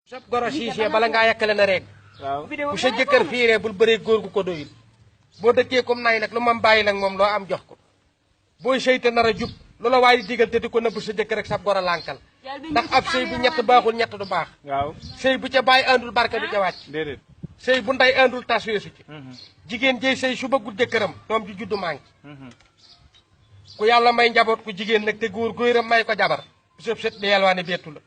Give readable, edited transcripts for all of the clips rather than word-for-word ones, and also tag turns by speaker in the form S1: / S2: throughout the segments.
S1: sab goro siisee bala ngaa yàkkale na rek bu sa jëkkër fiiree bul bëree góor gu ko doyul boo dëkkee comme nay nag lu mam bàyyi nag moom loo am jox ko booy sëyte nar a jub loola waaye di digal te di ko nëbb sa jëkkër rek sab goro lànkal ndax ab sëy bu ñett baaxul ñett du baax sëy bu ca bàyyi andul barke du ca wàcc
S2: déedéet
S1: sëy bu nday andul tas weesu ci jigéen jëy sëy su bëggul jëkkëram doom ji juddu manqué ku yàlla may njaboot ku jigéen nag te góor góoram may ko jabar bu sëb sët di yelwaane bettu la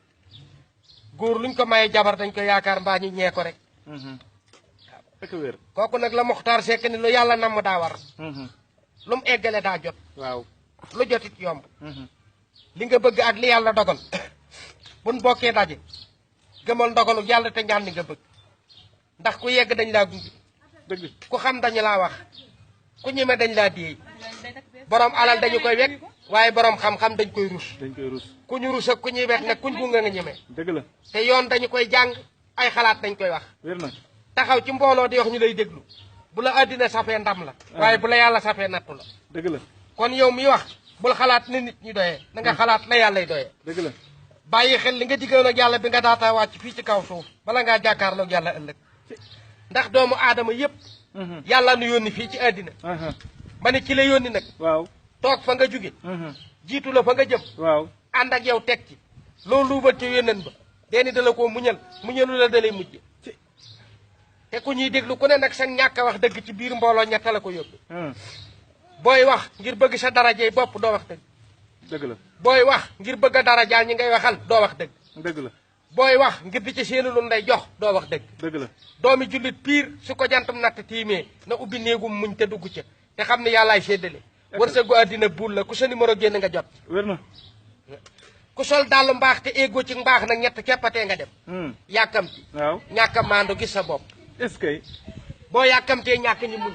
S1: góor luñ ko maye jabar dañ ko yaakaar mbaa ñu ñee ko rek
S2: ak wér
S1: kooku nag la Moxtaar Sekk ni lu yàlla namm daa war lu mu eggale daa jot
S2: waaw
S1: lu jotit yomb li nga bëgg ak li yàlla dogal buñ bokkee daje gëmal ndogalu yàlla te ñaan li nga bëgg ndax ku yegg dañ laa gunge
S2: dëgg
S1: ku xam dañu laa wax ku ñeme dañ laa déey borom alal dañu koy wekk waaye borom xam-xam dañ koy rus ku ñu rus ak ku ñuy wekk nag kuñ gunge nga ñeme
S2: dëgg la
S1: te yoon dañu koy jàng ay xalaat dañ koy wax
S2: wér na
S1: taxaw ci mbooloo di wax ñu lay déglu bu la àddina safee ndam la waaye bu la yàlla safee nattu la
S2: dëgg la
S1: kon yow mi wax bul xalaat ni nit ñi doyee na nga xalaat la yàllay doyee
S2: dëgg la
S1: bàyyi xel li nga diggoon ak yàlla bi nga daata wàcc fii ci kaw suuf bala ngaa jàkkaarloog yàlla ëllëg ndax doomu aadama yépp yàlla nu yónni fii ci àddina ma ne ki la yónni nag
S2: waaw
S1: toog fa nga jóge jiitu la fa nga jëm
S2: waaw
S1: ànd ak yow teg ci loolu luubal ci yónneen ba deeni dala koo muñalu la dalay mujj te ku ñuy déglu ku ne nag sa ñàkk a wax dëgg ci biir mbooloo ñett la ko yóbbu booy wax ngir bëgg sa darajey bopp doo wax dëgg
S2: dëgg la
S1: booy wax ngir bëgg a darajaal ñi ngay waxal doo wax dëgg
S2: dëgg la
S1: booy wax ngir di ci seeni lu nday jox doo wax dëgg
S2: dëgg la
S1: doomi jullit piir su ko jantum natt tiimee na ubbi néegum muñ te dugg ca te xam ne yàllaay séddale wërsëgu àddina buul la ku sa numéro génn nga jot
S2: wér na
S1: ku sol dàllu mbaax te éggoo ci mbaax nag ñett keppatee nga dem yàkkamti
S2: waaw
S1: ñàkk a maandu gis sa bopp
S2: est-ce que
S1: boo yàkkamtee ñàkk ñi muñ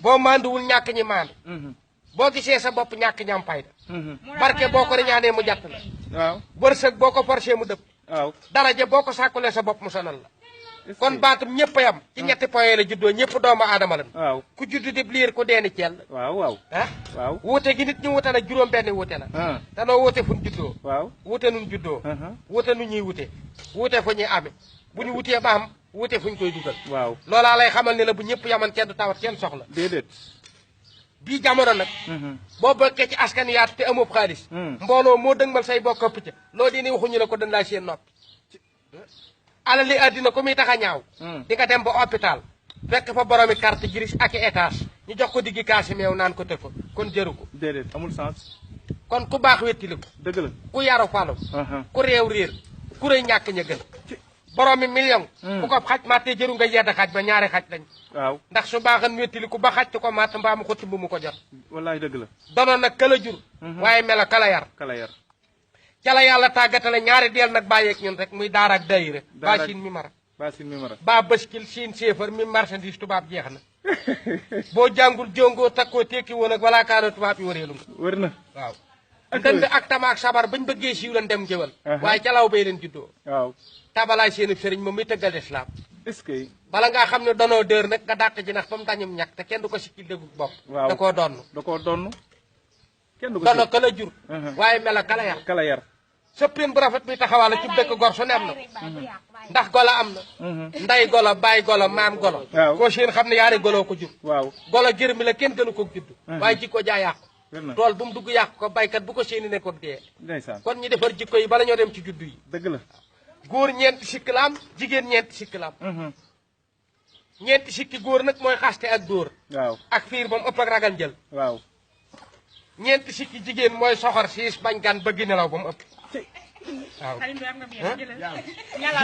S1: boo maanduwul ñàkk ñi maandu boo gisee sa bopp ñàkk ñam fayda barke boo ko reñaanee mu jàtt la
S2: waaw
S1: wërsëg boo ko forcé mu dëpp
S2: waaw
S1: daraja boo ko sàkkulee sa bopp mu sonal la kon baatum ñëpp a yam ci ñetti point la juddoo ñëpp doomu aadama lan
S2: waaw
S1: ku juddu di liir ku deeni ceel
S2: waaw waaw waaw
S1: wuute gi nit ñi wuute nag juróom benn wuute la danoo wuute fu ñu juddoo
S2: waaw
S1: wuute nun juddoo wuute nu ñuy wute wuute fu ñuy amee bu ñu wutee ba am wuute fu ñu koy dugal
S2: waaw
S1: loolaa lay xamal ne la bu ñëpp yaman kenn du tawat kenn soxla
S2: déedéet
S1: bii jamono nag boo bokkee ci askan yaat te amoo xaalis mbooloo moo dëgmal say bokk ëpp ca loo di ni waxuñu la ko dañ laa seen noppi alali àddina ko muy tax a ñaaw di nga dem ba hôpital fekk fa boromi carte grise ak i étage ñu jox ko diggi kaasi meew naan ko tëfa kon jëru ko
S2: déedéet amul sens
S1: kon ku baax wettili ko
S2: dëgg la
S1: ku yaru falu ku réew réer ku rëy ñàkk ña gën boromi million ku ko xaj mattee jëru nga yedd xaj ba ñaari xaj lañ
S2: waaw
S1: ndax su baaxan wettili ku ba xaj ko matt mbaa mu ko tibb mu ko jot
S2: wallaay dëgg la
S1: donoon nag kala jur waaye mela kala yar
S2: kala yar
S1: ca la yàlla tàggatale ñaari deel nag bàyyeeg ñun rek muy daara ak dayira baa siin mi mara baa bëskil siin séefar mi marchandise tubaab jeex na boo jàngul jóngoo takkoo tekki woon ak walaa kaana tubaab yi wareelu nga
S2: wër na
S1: waaw ndënd ak tama ak sabar bañ bëggee siiw lan dem jëwal waaye ca law bay leen juddoo
S2: waaw
S1: tabalaay seeni sëriñ moom muy tëggal islaam
S2: est-ce que
S1: bala ngaa xam ne danoo dër nag nga dàq ji nax ba mu dañum ñàkk te kenn du ko sikkil déggu bopp da koo donn
S2: kenn du ko
S1: dono kala jur waaye mela kala yar sëppin bu rafet bi taxawaala ci dëkk gor su ne am na ndax golo am na nday golo baay golo maam golo koo seen xam ne yaari goloo ko jur golo jër mi la kenn gënu ko judd waaye jikko jaa yàqu tool bu mu dugg yàqu ko baykat bu ko seeni ne ko dee kon ñu defar jikko yi bala ñoo dem ci juddu yi
S2: dëgg la
S1: góor ñeenti sikki la am jigéen ñeenti sikki la am ñeenti sikki góor nag mooy xaste ak dóor ak fiir moom ëpp ak ragal njël ñeenti sikki jigéen mooy soxor siis bañ gan bëgg nelaw ba mu ëpp waaw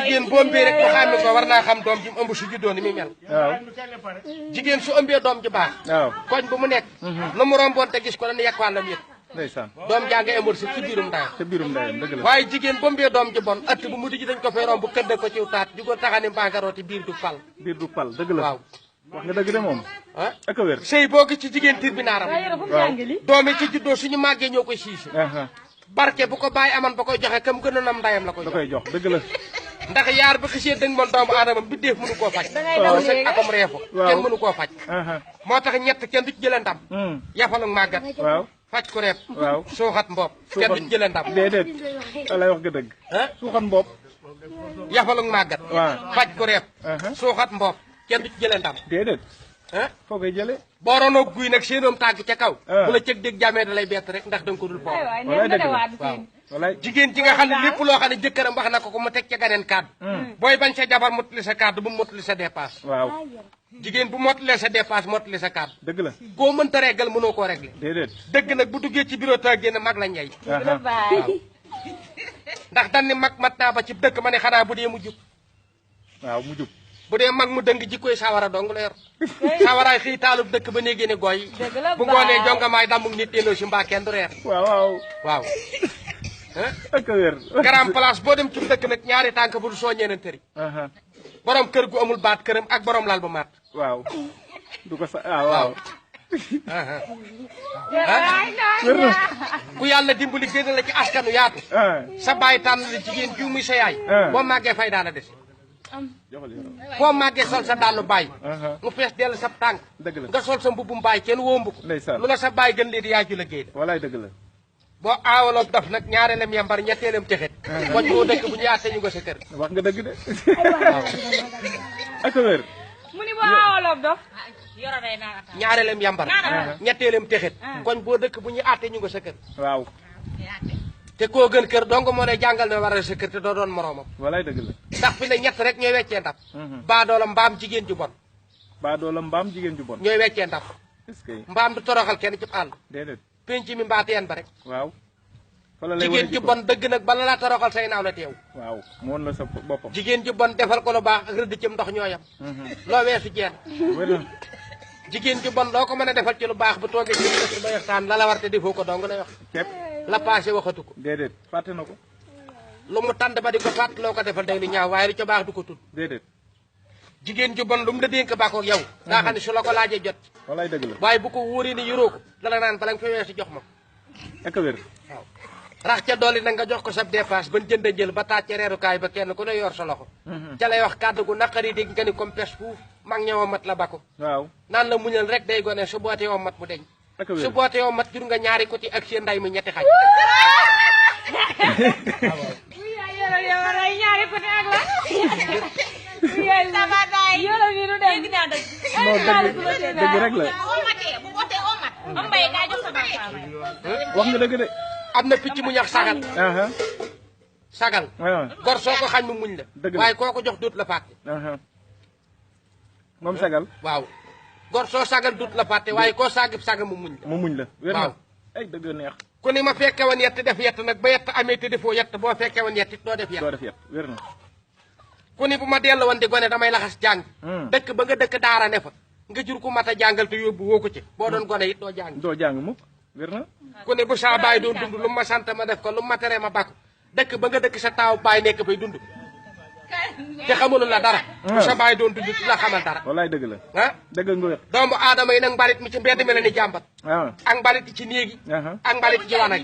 S1: jigéen boo ëmbee rek ba xàmme ko war naa xam doom ji mu ëmb su juddoo ni muy mel jigéen su ëmbee doom ji baax koñ bu mu nekk lu mu romboon te gis ko dañu yekk wàllam yëpp
S2: ndeysaan
S1: doom jaa nga émor si ci biirum ndayam
S2: dëgg la
S1: waaye jigéen bu ëmbee doom ji bon ëtt bu mu di ji dañ ko fay romb këdd ko ciw taat jugo taxani mbangarooti biir du pal
S2: dëgg la waaw wax nga dëgg de moom ak a wér
S1: sëy boo gis ci jigéen tir bi naaram doom yi ci juddoo suñu màggee ñoo koy siise barke bu ko bàyyi aman ba koy joxe kam gënoon am ndayam la koy jox
S2: dëgg la
S1: ndax yaar ba xisee dëng man doomu aadama biddeef mënu koo faj sëg akom reefu kenn mënu koo faj moo tax ñett kenn du ci jële ndam yafalu màggat faj ko reep suuxat mbopp kenn du ci jële ndam
S2: déedéet lay wax nga dëgg suuxat mbopp
S1: yafalug màggat faj ko reef suuxat mboob kenn du ci jëlee ndam
S2: déedéet
S1: ah
S2: foo koy jëlee
S1: boo roonoo guy nag séenoom tàgg ca kaw bu la cëg dégg jamee da lay bett rek ndax danga ko dul foofu
S2: walaay dëgg la
S1: waaw
S2: walaay
S1: jigéen ci nga xam ne lépp loo xam ne jëkkëram wax na ko mu teg ca ganeen kàddu booy bañ sa jabar motali sa kàddu bu mu motali sa dépasse
S2: waaw
S1: jigéen bu motalee sa dépasse motali sa kàddu
S2: dëgg la
S1: koo mënta reggal mënoo koo réglé
S2: déedéet
S1: dëgg nag bu duggee ci bureau ta génn mag la ñey ndax dan ni mag mat naa ba ci dëkk ma ne xanaa bu dee mu jub
S2: waaw mu jub
S1: bu dee mag mu dëng jikkoy sawara dong la yor sawaraay xii taalub dëkk ba néegée ne gooy bu ngoonee jongamaay dammug nit teeloo si mbaa kenn du reer
S2: waaw
S1: waaw
S2: ak wér
S1: grand place boo dem ci dëkk nag ñaari tànk bu du soo ñeneen tëri borom kër gu amul baat këram ak borom lal bu maat
S2: waaw du ko sa waaw
S1: wér na ku yàlla dimbali génn la ci askanu yaatu sa baay tànn la jigéen jiw muy sa yaay boo màggee fay daana des foo màggee sol sa daanu baay mu fees dell sa tànk
S2: dëgg la
S1: nga sol sa mbubbum baay kenn wóombu ko
S2: ndeysaan
S1: lu la sa baay gën lee di yaaju la géey
S2: walaay dëgg la
S1: boo aawaloog daf nag ñaareelam yambar ñetteelam texet koñ boo dëkk bu ñu àtte ñu nga sa kër
S2: wax nga dëgg de ak wér
S3: mu ni boo aawaloog dof
S1: ñaareelam yambar ñetteelam texet koñ boo dëkk bu ñu àtte ñu nga sa kër
S2: waaw
S1: te koo gën kër dong moo ne jàngal na war a sa kër te doo doon moroomam
S2: walaay dëgg la
S1: ndax fi ne ñett rek ñooy weccee ndab baadoola mbaam jigéen ju bon
S2: baa doola mbaam jigéen ju bon
S1: ñooy weccee ndab
S2: est-ce que
S1: mbaam du toroxal kenn ci àll
S2: déedéet
S1: penc mi mbaa teen ba rek
S2: waaw fa la lay
S1: jigéen ju bon dëgg nag bala laa toroxal say naaw la teew
S2: waaw moon la sa boppam
S1: jigéen ju bon defal ko lu baax ak rëdd ci ndox ñooyam loo weesu jeen
S2: wér na
S1: jigéen ju bon loo ko mën a defal ci lu baax bu toogee ci dëkk ba waxtaan la la war te defoo ko dong lay wax
S2: képp
S1: la passé waxatu ko
S2: déedéet fàtte na ko
S1: lu mu tànd ba di ko fàtt loo ko defal day lu ñaaw waaye lu ca baax du ko tudd
S2: déedéet
S1: jigéen ju bon lu mu la dénk bàkkoog yow daa xam ne su la ko laajee jot
S2: walaay dëgg la
S1: waaye bu ko wóoree ni yoroo ko dala naan bala nga fa weesu jox ma
S2: ak wér
S1: waaw rax ca dolli nag nga jox ko sa dépasse ban jënd jël ba taaj ca reerukaay ba kenn ku ne yor sa loxo ca lay wax kàddu gu naqari dégg nga ni comme pes fuuf mag ñëw mat la bako
S2: waaw
S1: naan la muñal rek day gone su bootee woo mat mu deñ
S2: ak wér
S1: su bootee woo mat jur nga ñaari kuti ak seen nday mi ñetti xaj
S3: ñaari côté ak la yoro bi nu dem
S2: dëgg rek la wax nga dëgg de
S1: am na picc mu ñax sagal sagal gor soo ko xañ mu muñ la
S2: dëgg la
S1: waaye koo ko jox dut la fàtte
S2: moom sagal
S1: waaw gor soo sagal dut la fàtte waaye koo sagib saga mu muñ la
S2: mu muñ la wér na
S1: waaw
S2: ay dëgg neex
S1: ku ni ma fekke woon yett def yett nag ba yett amee te defoo yett boo fekke woon yett it doo def yett
S2: doo def yet wér na
S1: ku ni bu ma dellu woon di gone damay laxas jàng dëkk ba nga dëkk daara ne fa nga jur ku mat a jàngal te yóbbu woo ko ci boo doon gone it doo jàng
S2: doo jàng mukk wér na
S1: ku ne bu saa baay doon dund lu ma sant ma def ko lu ma tere ma bakku dëkk ba nga dëkk sa taaw baay nekk fay dund te xamul la dara bu sa baay doon dund du la xamal dara
S2: walaay dëgg la
S1: ah
S2: dëgg nga wér
S1: doomu aadama yi nag mbalit mi ci mbedd mi la ni jàmbat
S2: ah
S1: ak mbalit ci néegi ak mbalit ci wanag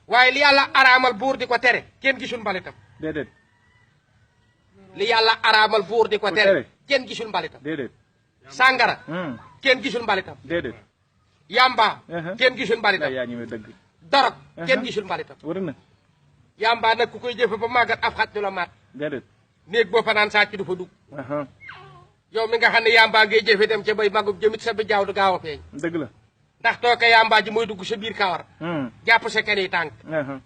S1: waaye li yàlla araamal buur di ko tere kenn gisul mbalitam
S2: déedéet
S1: li yàlla araamal buur di ko tere kenn gisul mbalitam
S2: déedéet
S1: sàngara kenn gisul mbalitam
S2: déedéet
S1: yamba kenn gisul mbalitam
S2: yaa ñëwee dëgg
S1: dorog kenn gisul mbalitam
S2: wër na
S1: yamba nag ku koy jëfe ba màggat af xaj du la maat
S2: déedéet
S1: néeg boo fa naan sàcc du fa dugg yow mi nga xam ne yamba ngay jëfe dem ca bay magub jëmit sa bi jaaw du gaaw a feeñ
S2: dëgg la
S1: ndax tooke yamba ji mooy dugg sa biir kawar jàpp sa kenn yi tànk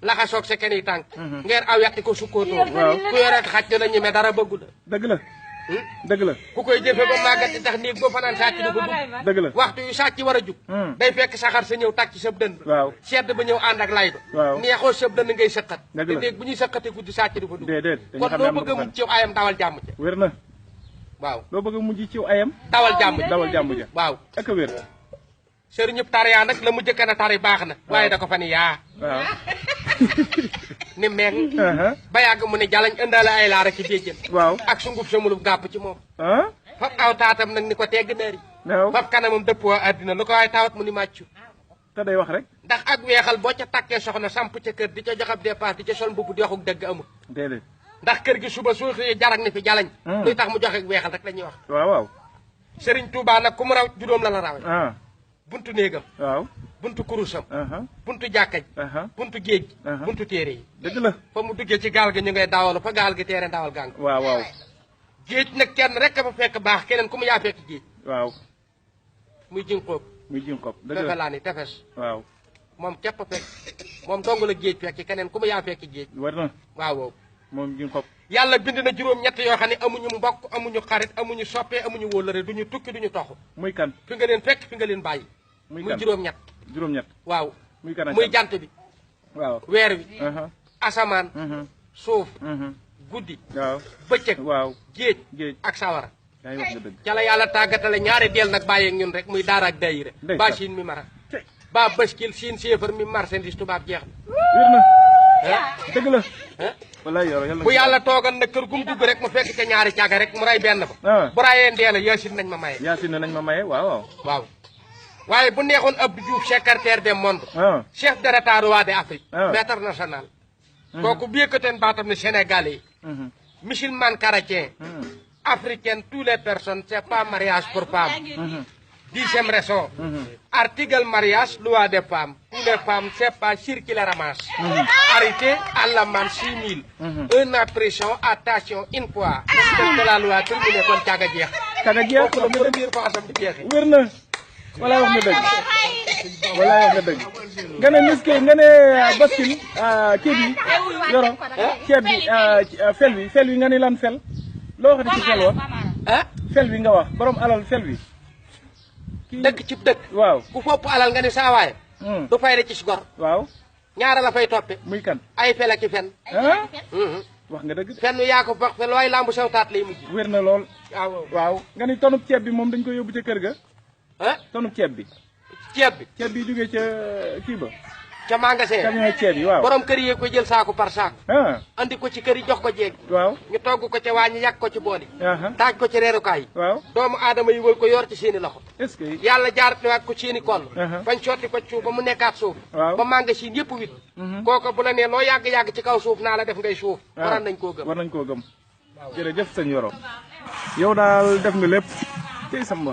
S1: laxasoog sa kenn yi tànk ngeer aw yàtti ko sukkootoo ku yoreet xaj du la ñeme dara bëggu la
S2: dëgg la dëgg la
S1: ku koy jëfe ba màggat di tax néeg boo fa naan sàcc du fa dugg
S2: dëgg la
S1: waxtu yu sàcc war a jug day fekk saxar sa ñëw tàkk ci sab dënd
S2: waaw
S1: sedd ba ñëw ànd ak lay ba
S2: waaw
S1: neexoo sab dënd ngay sëqat
S2: dëgg
S1: te
S2: la
S1: néeg bu ñuy sëqate guddi sàcc du fa dugg
S2: déedéet
S1: kon loo bëgg a mucc ci ayam dawal jàmm ca
S2: wér na
S1: waaw
S2: loo bëgg a mujj ci ayam
S1: dawal jàmm ja
S2: dawal jàmm ja
S1: waaw
S2: ak wér
S1: sëriñub tariyaa nag la mu jëkk na tari baax na waaye da ko fa ni yaa
S2: waaw
S1: ni meeng ba yàgg mu ne jalañ ëndale ay laa rek ci béjjën
S2: waaw
S1: ak sunguf samulub gàpp ci moom
S2: ah
S1: fab aw taatam nag ni ko tegg nëri
S2: waaw
S1: fab kanamam dëppoo àddina lu ko waaye tawat mu ni màccu
S2: te day wax rek
S1: ndax ak weexal boo ca takkee soxna samp ca kër di ca joxab dépense di ca sol mbubb di waxuk dëgg amul
S2: déedéet
S1: ndax kër gi suba soo xëyee jarag ni fi jalañ luy tax mu joxe weexal rek la ñuy wax
S2: waaw waaw
S1: Sëriñ Tuubaa nag ku mu raw juróom la la rawe
S2: ah
S1: buntu néegam
S2: waaw
S1: buntu kurusam buntu jàkka ji buntu géej gi buntu téere yi
S2: dëgg la
S1: fa mu duggee ci gaal gi ñu ngay daawalu fa gaal gi teere daawal gang
S2: waaw waaw
S1: géej nag kenn rek fa fekk baax keneen ku mu yaa fekk géej
S2: waaw
S1: muy jënkoob
S2: dëgg la
S1: defe laa ni tefes
S2: waaw
S1: moom képp a fekk moom dong la géej fekk keneen ku mu yaa fekk géej
S2: war na
S1: waaw
S2: moom Jinkop
S1: yàlla bind na juróom-ñett yoo xam ne amuñu mbokk amuñu xarit amuñu soppee amuñu wóllëre duñu tukki duñu toxu
S2: muy kan
S1: fi nga leen fekk fi nga leen bàyyi muy juróom-ñett waaw muy jant bi
S2: waaw
S1: weer wi asamaan suuf guddi
S2: waaw
S1: bëccëg
S2: waaw
S1: géej ak sawara ca la yàlla tàggatale ñaari deel nag bàyyeeg ñun rek muy daara ak dayira ba siin mi mara ba bëskil siin séefar mi marchandise tubaab jeex
S2: na dëgg la wallaay
S1: bu yàlla toogal na kër gum dugg rek mu fekk ca ñaari càgga rek mu rey benn ba bu rayee ndeela yaasin nañ ma maye
S2: waaw
S1: waaye bu neexoon Abdou Diouf secrétaire des mondes chef de l'État roi d'Afrique maître national kooku bu yëkkateen baatam ne sénégalais yi musulman chrétien africaine toutes les personnes c'est pas mariage pour femme 10e raison article mariage loi des femmes pour les femmes c'est pas circuler ramasse arrêté à l'amende 6 000 1 an prison attention une fois respecte la loi terminé kon caga jeex
S2: ko
S1: la première fois sam di jeexee
S2: wér na wala wax nga dëgg nga ne miski nga ne baskil kii bi yoro ceeb bi fel wi nga ni lan fel loo waxati ci fel wa fel wi nga wax borom alal fel wi
S1: dëkk ci dëkk
S2: waaw
S1: ku fopp alal nga ni saa waaye du fay la ci gor
S2: waaw
S1: ñaara la fay toppe
S2: muy kan
S1: ay fel ak fen
S2: wax nga dëgg
S1: fenn yaa ko fax fel waaye lambu sew taat lay mujj
S2: wér na lool waaw nga ni tonub ceeb bi moom dañ ko yóbbu ca kër ga tonub ceeb bi jógee ca kii ba
S1: ca magasin
S2: camion ceeb yi waaw
S1: borom kër yi ko jël saako par saako andi ko ci kër yi jox ko jeeg
S2: waaw
S1: ñu togg ko ca waañu yàq ko ci booli taaj ko ci reerukaay yi
S2: waaw
S1: doomu aadama yi wër ko yor ci seeni loxo
S2: est-ce que
S1: yàlla jaaratiwaat ko seeni koll bañ sotti ko suuf ba mu nekkaat suuf ba magasin yëpp wit kooku bu la nee loo yàgg-yàgg ci kaw suuf naa la def ngay suuf war nañ koo gëm
S2: jërëjëf sëñ Yoro yow daal def nga lépp tey sama